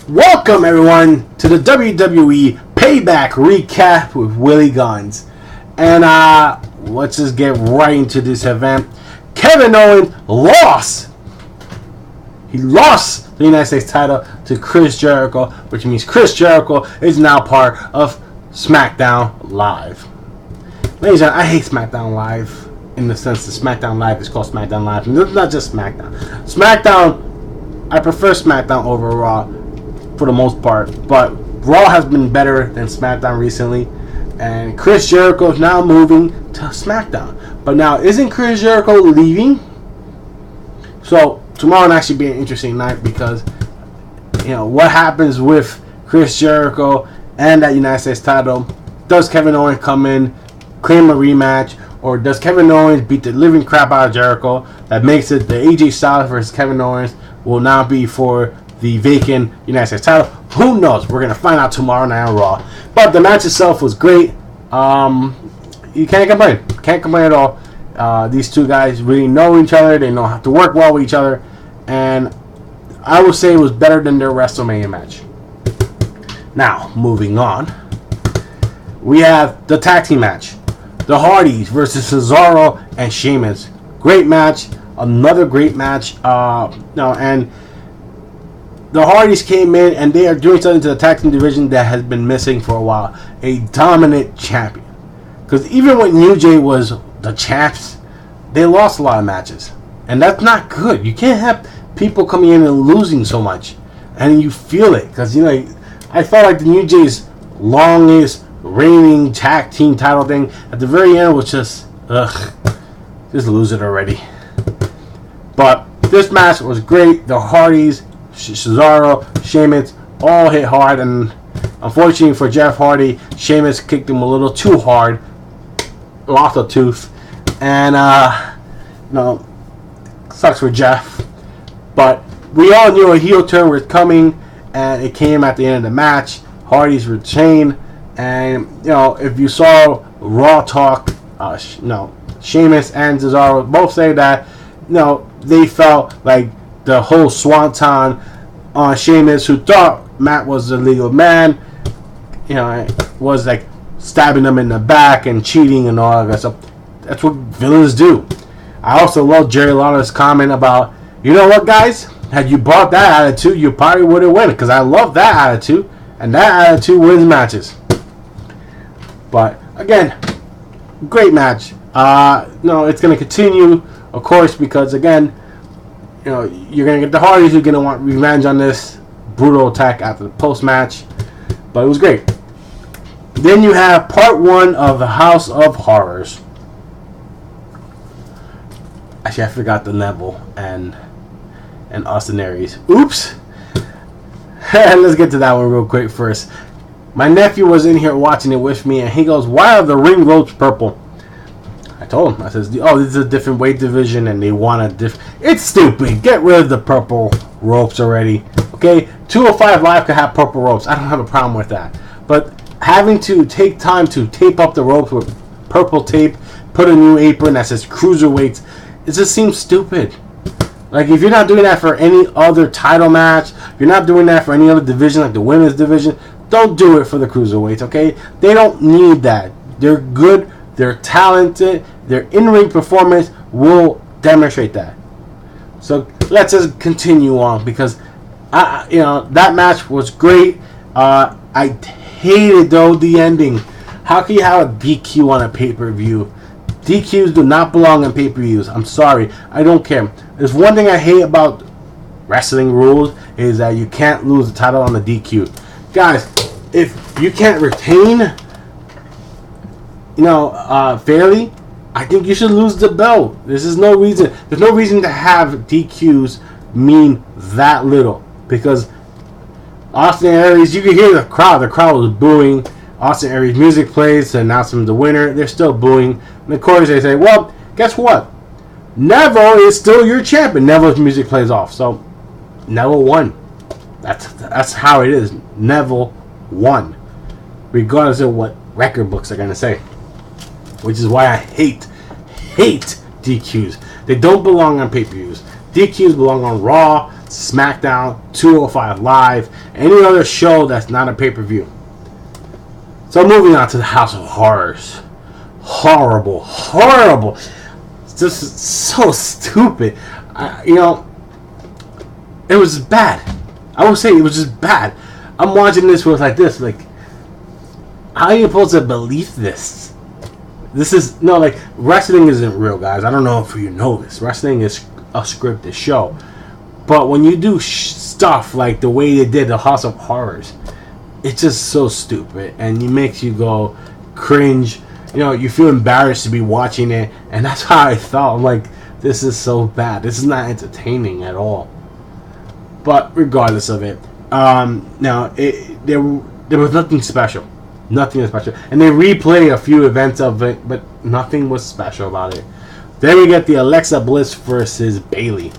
Welcome everyone to the WWE Payback recap with WillyGunZ. And let's just get right into this event. Kevin Owens lost. He lost the United States title to Chris Jericho, which means Chris Jericho is now part of SmackDown Live. Ladies and gentlemen, I hate SmackDown Live in the sense that SmackDown Live is called SmackDown Live. And it's not just SmackDown. I prefer SmackDown over Raw for the most part, but Raw has been better than SmackDown recently, and Chris Jericho is now moving to SmackDown. But now, isn't Chris Jericho leaving? So tomorrow will actually be an interesting night because what happens with Chris Jericho and that United States title. Does Kevin Owens come in, claim a rematch, or does Kevin Owens beat the living crap out of Jericho? That makes it the AJ Styles versus Kevin Owens will now be for the vacant United States title. Who knows? We're going to find out tomorrow night on Raw. But the match itself was great. You can't complain. Can't complain at all. These two guys really know each other. They know how to work well with each other. And I would say it was better than their WrestleMania match. Now, moving on. We have the tag team match. The Hardys versus Cesaro and Sheamus. Great match. Another great match. And the Hardys came in and they are doing something to the tag team division that has been missing for a while. A dominant champion. Because even when New Jay was the champs, they lost a lot of matches. And that's not good. You can't have people coming in and losing so much. And you feel it. Because, I felt like the New Jay's longest reigning tag team title thing at the very end was just lose it already. But this match was great. The Hardys, Cesaro, Sheamus all hit hard, and unfortunately for Jeff Hardy, Sheamus kicked him a little too hard, lost a tooth, and sucks for Jeff. But we all knew a heel turn was coming, and it came at the end of the match. Hardys retained, and if you saw Raw Talk, Sheamus and Cesaro both say that they felt like the whole swanton on Sheamus, who thought Matt was the legal man, was like stabbing him in the back and cheating and all that stuff. That's what villains do. I also love Jerry Lawler's comment about, you know what, guys? Had you bought that attitude, you probably would have won. Because I love that attitude, and that attitude wins matches. But again, great match. It's going to continue, of course, because again, you're going to get the Hardys who are going to want revenge on this brutal attack after the post-match. But it was great. Then you have part 1 of the House of Horrors. Actually, I forgot the Neville and Austin Aries. Oops. Let's get to that one real quick first. My nephew was in here watching it with me, and he goes, "Why are the ring ropes purple?" I told him, I says, this is a different weight division and they want a different... It's stupid. Get rid of the purple ropes already. Okay? 205 Live could have purple ropes. I don't have a problem with that. But having to take time to tape up the ropes with purple tape, put a new apron that says cruiserweights, it just seems stupid. Like, if you're not doing that for any other title match, you're not doing that for any other division like the women's division, don't do it for the cruiserweights, okay? They don't need that. They're good. They're talented. Their in-ring performance will demonstrate that. So let's just continue on because, that match was great. I hated though the ending. How can you have a DQ on a pay-per-view? DQs do not belong on pay-per-views. I'm sorry. I don't care. There's one thing I hate about wrestling rules is that you can't lose the title on the DQ. Guys, if you can't retain fairly, I think you should lose the belt. There's no reason to have DQs mean that little. Because Austin Aries, you can hear the crowd. The crowd was booing. Austin Aries' music plays to announce him the winner. They're still booing. And of course they say, well, guess what? Neville is still your champion. Neville's music plays off. So Neville won. That's how it is. Neville won. Regardless of what record books are going to say. Which is why I hate DQs. They don't belong on pay-per-views. DQs belong on Raw. SmackDown, 205 Live, any other show that's not a pay-per-view. So moving on to the House of Horrors. Horrible. It's just so stupid. It was just bad. I would say it was just bad. I'm watching this with this, how are you supposed to believe this? This is, wrestling isn't real, guys. I don't know if you know this. Wrestling is a scripted show. But when you do stuff like the way they did the House of Horrors, it's just so stupid. And it makes you go cringe. You feel embarrassed to be watching it. And that's how I felt. I'm like, this is so bad. This is not entertaining at all. But regardless of it, there was nothing special. Nothing special. And they replay a few events of it, but nothing was special about it. Then we get the Alexa Bliss versus Bayley.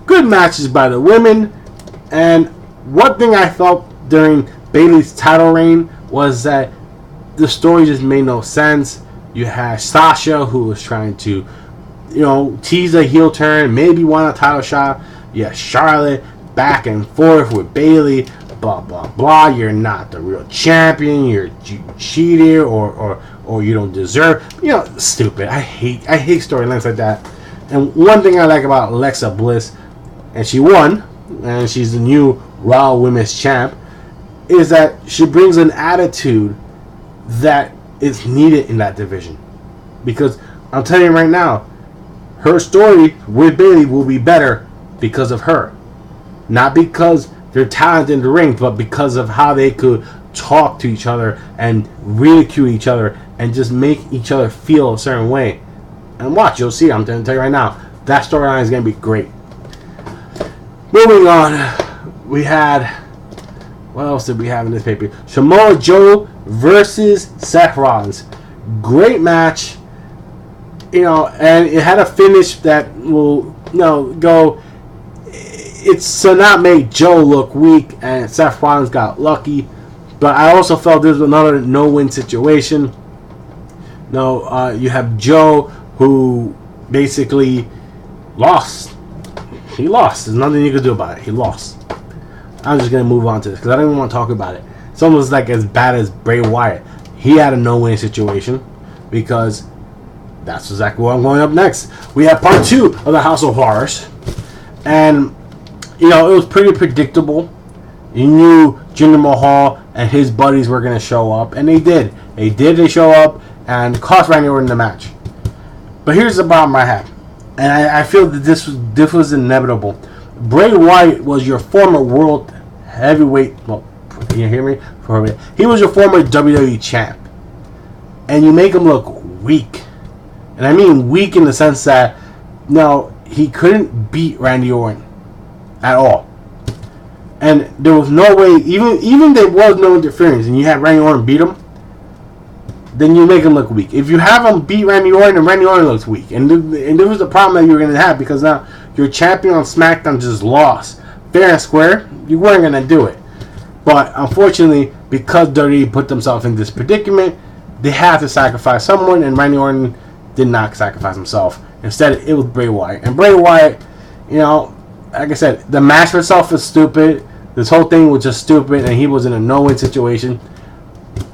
Good matches by the women. And one thing I felt during Bayley's title reign was that the story just made no sense. You had Sasha, who was trying to, tease a heel turn, maybe want a title shot. You had Charlotte back and forth with Bayley. Blah blah blah. You're not the real champion. You cheated, or you don't deserve. Stupid. I hate storylines like that. And one thing I like about Alexa Bliss, and she won, and she's the new Raw Women's Champ, is that she brings an attitude that is needed in that division. Because I'm telling you right now, her story with Bayley will be better because of her, not because they're talented in the ring, but because of how they could talk to each other and ridicule each other and just make each other feel a certain way. And watch, you'll see. I'm going to tell you right now, that storyline is going to be great. Moving on, we had, what else did we have in this paper? Samoa Joe versus Seth Rollins. Great match, and it had a finish that will, go. It's to not make Joe look weak, and Seth Rollins got lucky. But I also felt this was another no-win situation. You have Joe, who basically lost. He lost. There's nothing you can do about it. He lost. I'm just going to move on to this because I don't even want to talk about it. It's almost like as bad as Bray Wyatt. He had a no-win situation because that's exactly what I'm going up next. We have part 2 of the House of Horrors. And it was pretty predictable. You knew Jinder Mahal and his buddies were going to show up, and they did. They show up and cost Randy Orton the match. But here's the problem I have, and I feel that this was inevitable. Bray Wyatt was your former world heavyweight. Well, can you hear me? He was your former WWE champ, and you make him look weak. And I mean weak in the sense that he couldn't beat Randy Orton at all. And there was no way, even there was no interference, and you had Randy Orton beat him, then you make him look weak. If you have him beat Randy Orton, and Randy Orton looks weak. And there was the problem that you were going to have, because now your champion on SmackDown just lost. Fair and square, you weren't going to do it. But unfortunately, because WWE put themselves in this predicament, they had to sacrifice someone, and Randy Orton did not sacrifice himself. Instead, it was Bray Wyatt. And Bray Wyatt, like I said, the match itself is stupid. This whole thing was just stupid, and he was in a no-win situation.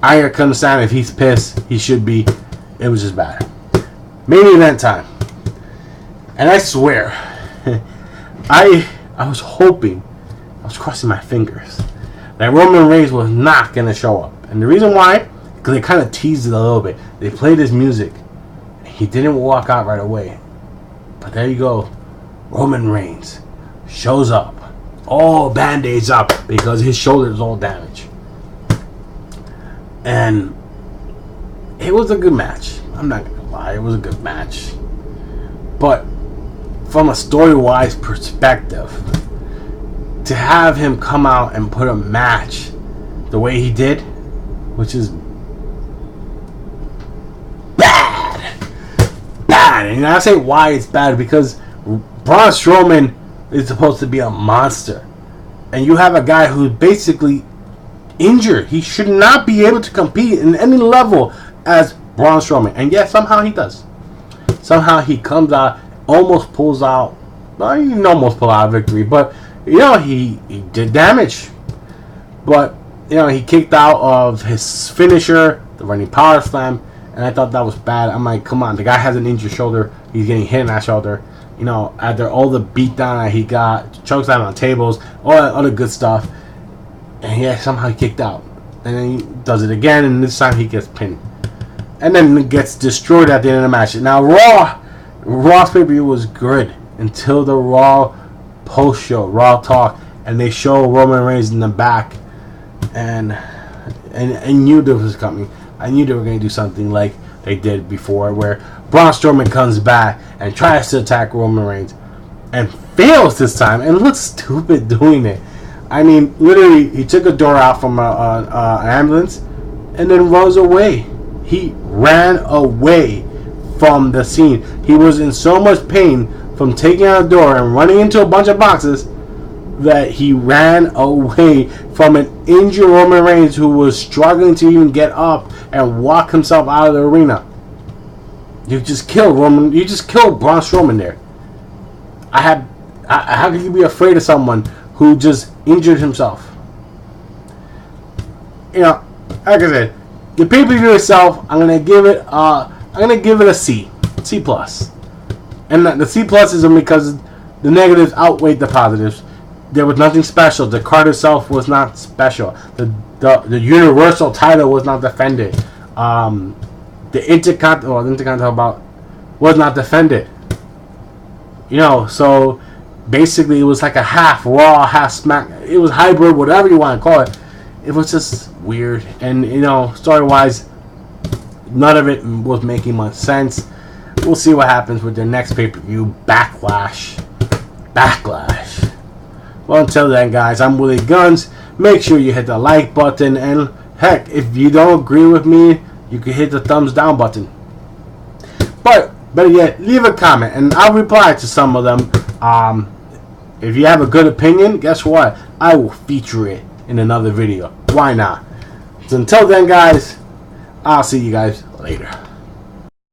I can understand if he's pissed. He should be. It was just bad. Main event time. And I swear, I was hoping, I was crossing my fingers, that Roman Reigns was not going to show up. And the reason why, because they kind of teased it a little bit. They played his music. He didn't walk out right away. But there you go. Roman Reigns shows up, all band-aids up, because his shoulder is all damaged. And it was a good match. I'm not going to lie, it was a good match. But from a story-wise perspective, to have him come out and put a match the way he did, which is bad. And I say why it's bad, because Braun Strowman is supposed to be a monster. And you have a guy who's basically injured. He should not be able to compete in any level as Braun Strowman. And yet somehow he does. Somehow he comes out, almost pulls out. Well, he didn't almost pull out a victory, but you know, he did damage. But, you know, he kicked out of his finisher, the running power slam, and I thought that was bad. I'm like, come on, the guy has an injured shoulder. He's getting hit in that shoulder. You know, after all the beatdown that he got, chokeslam on tables, all that other good stuff, and somehow he kicked out. And then he does it again, and this time he gets pinned. And then gets destroyed at the end of the match. Now, Raw's pay-per-view was good until the Raw post-show, Raw talk, and they show Roman Reigns in the back, and I knew this was coming. I knew they were going to do something like they did before, where Braun Strowman comes back and tries to attack Roman Reigns, and fails this time, and looks stupid doing it. I mean, literally, he took a door out from an ambulance, and then runs away. He ran away from the scene. He was in so much pain from taking out a door and running into a bunch of boxes that he ran away from an injured Roman Reigns who was struggling to even get up and walk himself out of the arena. You just killed Roman. You just killed Braun Strowman there. How could you be afraid of someone who just injured himself? You know, like I said, the pay-per-view itself, I'm gonna give it a C plus, and the C plus is because the negatives outweighed the positives. There was nothing special. The card itself was not special. The Universal title was not defended. The Intercontinental bout was not defended. You know, so basically it was like a half Raw, half Smack. It was hybrid, whatever you want to call it. It was just weird, and you know, story-wise, none of it was making much sense. We'll see what happens with their next pay-per-view, Backlash. Well, until then, guys, I'm WillyGunZ. Make sure you hit the like button, and heck, if you don't agree with me, you can hit the thumbs down button. But better yet, leave a comment, and I'll reply to some of them. If you have a good opinion, guess what? I will feature it in another video. Why not? So until then, guys, I'll see you guys later.